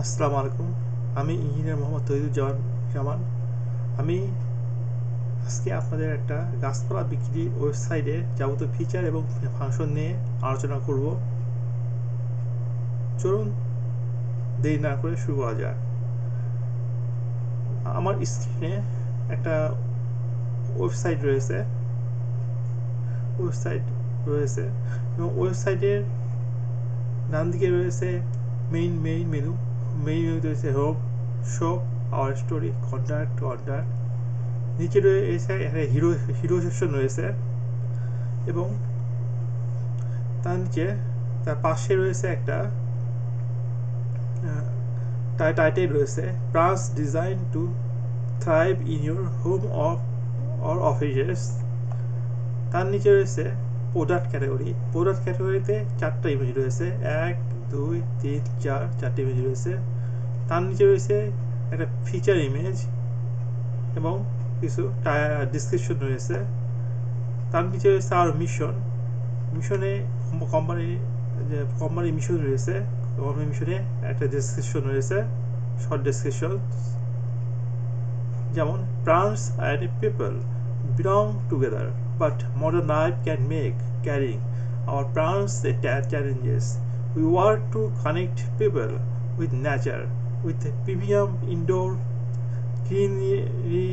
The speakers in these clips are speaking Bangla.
আসসালামু আলাইকুম। আমি ইঞ্জিনিয়ার মোহাম্মদ তৌহিদুজ্জামান। আমি আজকে আপনাদের একটা গাছপালা বিক্রি ওয়েবসাইটে যাবতীয় ফিচার এবং ফাংশন নিয়ে আলোচনা করব। চলুন দেরি না করে শুরু করা যাক। আমার স্ক্রিনে একটা ওয়েবসাইট রয়েছে ওয়েবসাইট রয়েছে এবং ওয়েবসাইটের ডান দিকে রয়েছে মেইন মেনুতে রয়েছে home, shop, hour story, contact. নিচে রয়েছে একটা হিরো সেকশন রয়েছে এবং তার নিচে তার পাশে রয়েছে একটা টাইটেল রয়েছে branch design to thrive in your home or offices. তার নিচে রয়েছে প্রোডাক্ট ক্যাটাগরিতে 4টা ইমেজ রয়েছে, 1 2 3 4 4টে ইমেজ রয়েছে। তার নিচে রয়েছে একটা ফিচার ইমেজ এবং কিছু ডিসক্রিপশন রয়েছে। তার নিচে রয়েছে আর মিশনে কোম্পানির মিশন রয়েছে। কোম্পানির মিশনে একটা ডেসক্রিপশন রয়েছে, শর্ট ডেসক্রিপশন, যেমন plants and people belong together but modern life can make caring our plants challenges. We want to connect people with nature, with a premium indoor greenery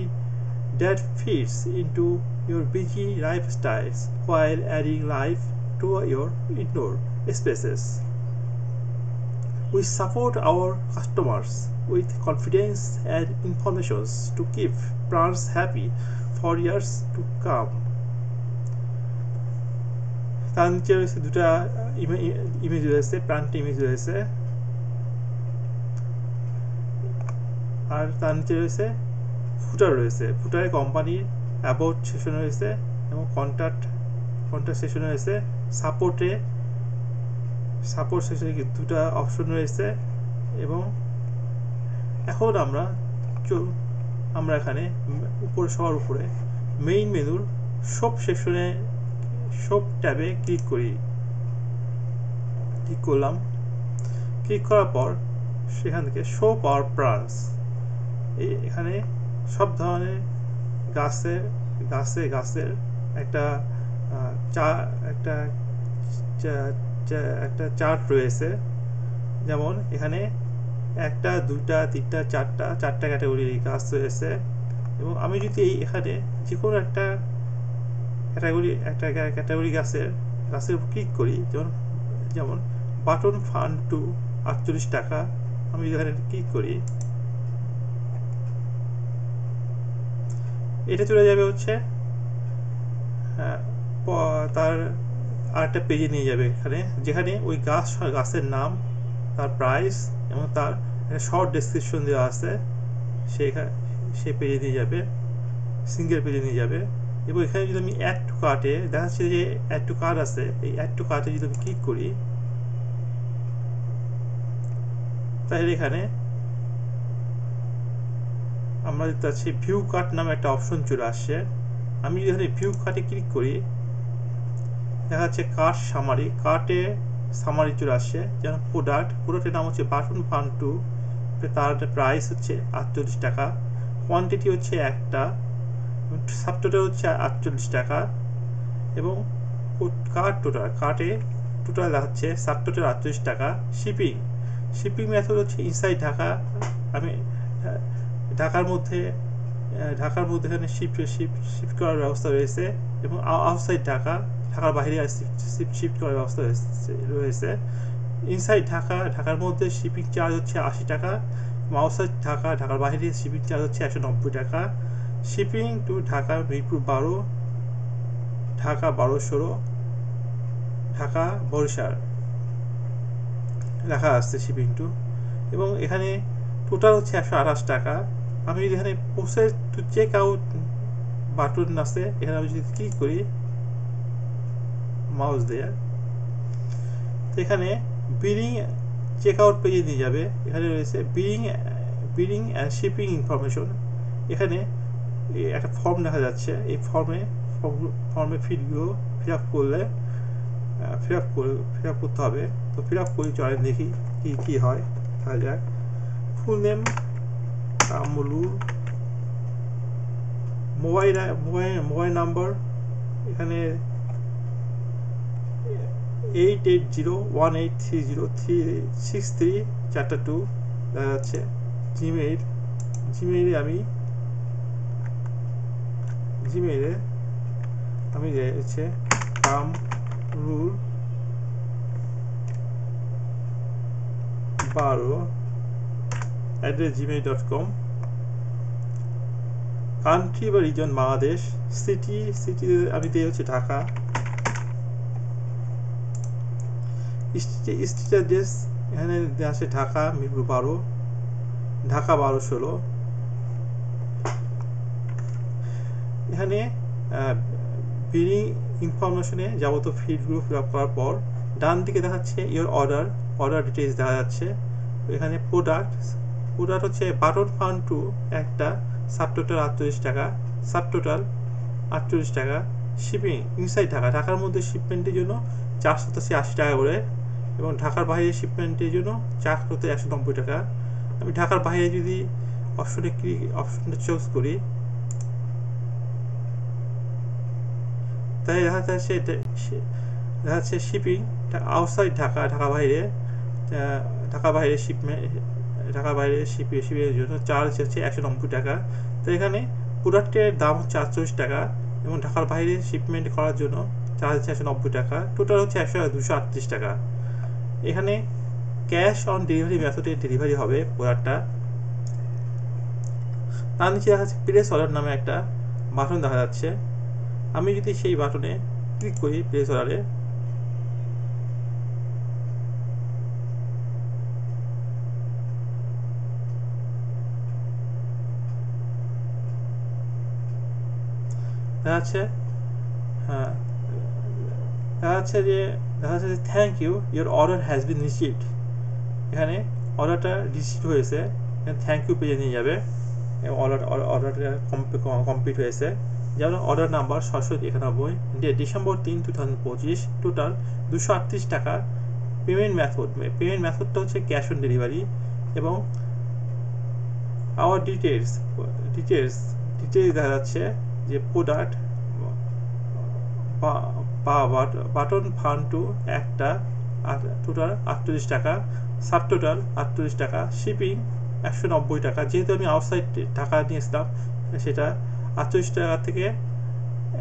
that fits into your busy lifestyles while adding life to your indoor spaces. We support our customers with confidence and information to keep plants happy for years to come. তার নিচে রয়েছে দুটা ইমেজ রয়েছে, প্লান্ট ইমেজ রয়েছে, আর তার নিচে রয়েছে ফুটারে কোম্পানির অ্যাবাউট সেকশন রয়েছে এবং কন্ট্যাক্ট সেকশন রয়েছে। সাপোর্ট সেকশনে দুটা অপশন রয়েছে। এবং এখন আমরা এখানে সবার উপরে মেইন মেনুর শপ ট্যাবে ক্লিক করলাম। ক্লিক করার পর সেখান থেকে শো পাওয়ার প্লান্টস, এখানে সব ধরনের গাছের একটা চার্ট রয়েছে। যেমন এখানে 1 2 3 4টা ক্যাটাগরির গাছ রয়েছে এবং আমি যদি এখানে যে কোনো একটা ক্যাটাগরি গাছের উপর ক্লিক করি, যেমন বাটন ফান টু 48 টাকা, আমি এখানে ক্লিক করি, এটা চলে যাবে হচ্ছে তার আরেকটা পেজে নিয়ে যাবে, যেখানে ওই গাছের নাম, তার প্রাইস এবং তার শর্ট ডেসক্রিপশন দেওয়া আছে, সেই পেজে নিয়ে যাবে, সিঙ্গেল পেজে নিয়ে যাবে। এবং এখানে যদি আমি অ্যাড টু কার্টে দেখা যাচ্ছে যে অ্যাড টু কার্ট আছে, এই অ্যাড টু কার্টে যদি আমি ক্লিক করি তাহলে এখানে আমরা দেখতে পাচ্ছি ভিউ কার্ট নামে একটা অপশন চলে আসছে। আমি যদি এখানে ভিউ কার্টে ক্লিক করি দেখা যাচ্ছে কার্টে সামারি চলে আসছে। যেমন প্রোডাক্টের নাম হচ্ছে বাটন ফান টু, তার প্রাইস হচ্ছে 48 টাকা, কোয়ান্টিটি হচ্ছে 1টা, সাবটোটাল হচ্ছে 48 টাকা এবং কার্টে টোটাল দেখাচ্ছে সাবটোটাল 48 টাকা। শিপিং মেথড হচ্ছে ইনসাইড ঢাকা, আমি ঢাকার মধ্যে এখানে শিফট করার ব্যবস্থা রয়েছে এবং আউটসাইড ঢাকার বাইরে শিফট করার ব্যবস্থা রয়েছে। ইনসাইড ঢাকার মধ্যে শিপিং চার্জ হচ্ছে 80 টাকা, আউটসাইড ঢাকার বাইরে শিপিং চার্জ হচ্ছে 190 টাকা। শিপিং টু ঢাকা মিরপুর 12, ঢাকা 12-16, ঢাকা বরিশাল লেখা আসছে শিপিং টু, এবং এখানে টোটাল হচ্ছে 128 টাকা। আমি যদি এখানে process to check out button আছে, এখানে আমি যদি ক্লিক করি মাউস দিয়ে, এখানে বিলিং চেক আউট পেজে নিয়ে যাবে। এখানে রয়েছে বিলিং অ্যান্ড শিপিং ইনফরমেশন। এখানে একটা ফর্ম দেখা যাচ্ছে, এই ফর্মে ফিল্ডগুলো ফিল আপ করতে হবে। তো ফিল আপ করি, চলেন দেখি কি হয়, দেখা যাক। Full name Kamrul, mobile number এখানে 8801830363 দেখা যাচ্ছে। জিমেইলে আমি হচ্ছে কামরুল 12@gmail.com। কান্ট্রি বা রিজন বাংলাদেশ, সিটি আমি দিয়ে হচ্ছে ঢাকা। স্ট্রিট অ্যাড্রেস এখানে দেওয়া আছে ঢাকা মিরপুর 12, ঢাকা 1216। এখানে বিলিং ইনফরমেশনে যাবতীয় ফিল্ডগুলো ফিল আপ করার পর ডান দিকে দেখাচ্ছে ইওর অর্ডার ডিটেলস দেখা যাচ্ছে। এখানে প্রোডাক্ট হচ্ছে বাটন ফান্ড টু একটা, সাবটোটাল 48 টাকা, সাবটোটাল 48 টাকা। শিপিং ইনসাইড ঢাকার মধ্যে শিপমেন্টের জন্য 480 টাকা করে, এবং ঢাকার বাইরে শিপমেন্টের জন্য 190 টাকা। আমি ঢাকার বাইরে যদি অপশনটা চুজ করি, তাই দেখা যাচ্ছে শিপিং আউটসাইড ঢাকা বাইরে শিপিংয়ের জন্য চার্জ হচ্ছে 190 টাকা। তো এখানে প্রোডাক্টের দাম হচ্ছে 48 টাকা, এবং ঢাকার বাইরে শিপমেন্ট করার জন্য চার্জ হচ্ছে 190 টাকা। টোটাল হচ্ছে 238 টাকা। এখানে ক্যাশ অন ডেলিভারি মেথডে ডেলিভারি হবে প্রোডাক্টটা। তার নিচে দেখা যাচ্ছে প্লেস অর্ডার নামে একটা বাটন দেখা যাচ্ছে। আমি যদি সেই বাটনে ক্লিক করি প্লেস অর্ডারে, দেখা যাচ্ছে যে thank you, your order has been received. এখানে অর্ডারটা রিসিভ হয়েছে, থ্যাংক ইউ পেজে নিয়ে যাবে। অর্ডারটা কমপ্লিট হয়েছে। যেমন order number 791, date December 3, 2025, total 238 টাকা। পেমেন্ট মেথডটা হচ্ছে ক্যাশ অন ডেলিভারি, এবং আওয়ার ডিটেলস দেখা যাচ্ছে যে প্রোডাক্ট বাটন ফান্ড টু একটা, টোটাল 48 টাকা, সাবটোটাল 48 টাকা, শিপিং 190 টাকা। যেহেতু আমি আউটসাইড টাকা নিয়েছিলাম, সেটা 48 টাকা থেকে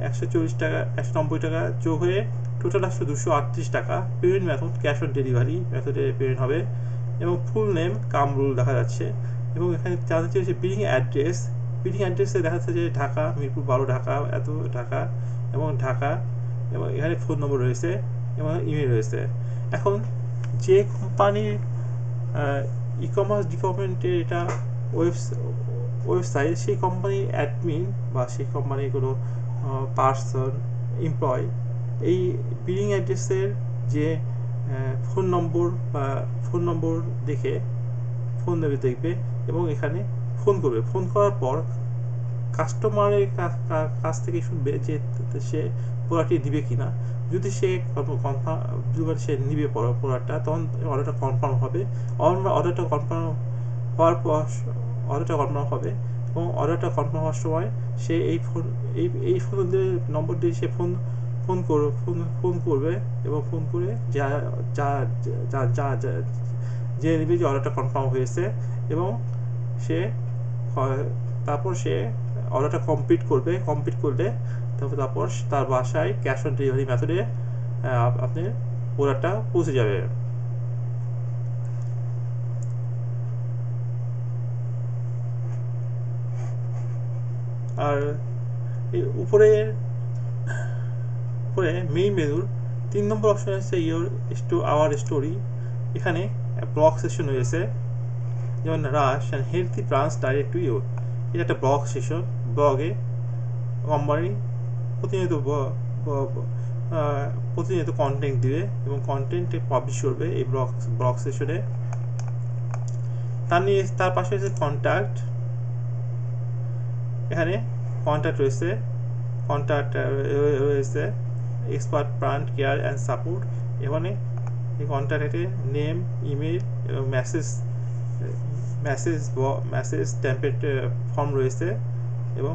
140 টাকা 190 টাকা যোগ হয়ে টোটাল আসলে 238 টাকা। Payment method cash on delivery মেথডে পেমেন্ট হবে, এবং ফুল নেম কামরুল দেখা যাচ্ছে। এবং এখানে জানতে চাইছে বিলিং অ্যাড্রেসে দেখা যাচ্ছে যে ঢাকা মিরপুর 12, ঢাকা এত টাকা, এবং এখানে ফোন নম্বর রয়েছে এবং ইমেল রয়েছে। এখন যে কোম্পানির ই কমার্স ডিপার্টমেন্টের এটা ওয়েবসাইট, সেই কোম্পানির অ্যাডমিন বা সেই কোম্পানির কোনো পার্সন এমপ্লয় এই বিলিং অ্যাড্রেসের যে ফোন নম্বর দেখে দেখবে, এবং এখানে ফোন করবে। ফোন করার পর কাস্টমারের কাছ থেকে শুনবে যে সে প্রোডাক্টটি দিবে কিনা। যদি সে সে নিবে প্রোডাক্টটা, তখন অর্ডারটা কনফার্ম হবে। অর্ডারটা কনফার্ম হবে, এবং অর্ডারটা কনফার্ম হওয়ার সময় সে এই ফোন নম্বর দিয়ে সে ফোন করবে, এবং ফোন করে জেনে নেবে যে অর্ডারটা কনফার্ম হয়েছে, এবং তারপর সে অর্ডারটা কমপ্লিট করলে তারপর তার বাসায় ক্যাশ অন ডেলিভারি মেথডে আপনার প্রোডাক্টটা পৌঁছে যাবে। আর উপরে মেইন মেনুর 3 নম্বর অপশন আছে আওয়ার স্টোরি। এখানে ব্লগ সেশন রয়েছে, যেমন rush and healthy brunch direct to you. এটা একটা ব্লগ সেশন। ব্লগে কোম্পানি প্রতিনিয়ত কন্টেন্ট দিবে, এবং কন্টেন্টে পাবলিশ করবে এই ব্লগ সেশনে। তার পাশে রয়েছে কন্ট্যাক্ট। এখানে কন্ট্যাক্ট রয়েছে expert brand care and support. এখানে এই কন্ট্যাক্টে নেম, ইমেল এবং মেসেজ টেমপ্লেট ফর্ম রয়েছে এবং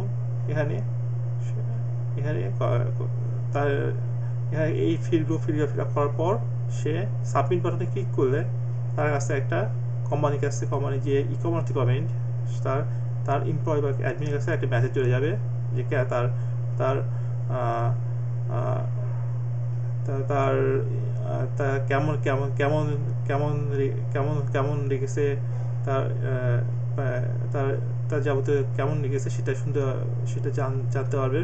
এখানে এখানে তার এখানে এই ফিল্ডগুলো ফিল আপ করার পর সে সাবমিট বাটনে ক্লিক করলে তার কাছে একটা কোম্পানি যে ই কমার্স ডিপার্টমেন্ট তার এমপ্লয় বা অ্যাডমিনের কাছে একটা মেসেজ চলে যাবে যে তার তার তার তার কেমন কেমন কেমন কেমন কেমন কেমন লেগেছে তার তার তার যাবতীয় কেমন লেগেছে সেটা জানতে পারবে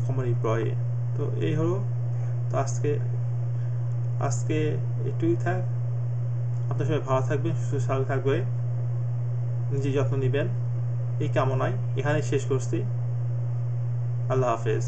কোম্পানি এমপ্লয়ি। তো এই হলো। তো আজকে একটুই থাক। আপনার সবাই ভালো থাকবেন, সুস্থ থাকবে, নিজের যত্ন নেবেন এই কামনায় এখানে শেষ করছি। আল্লাহ হাফেজ।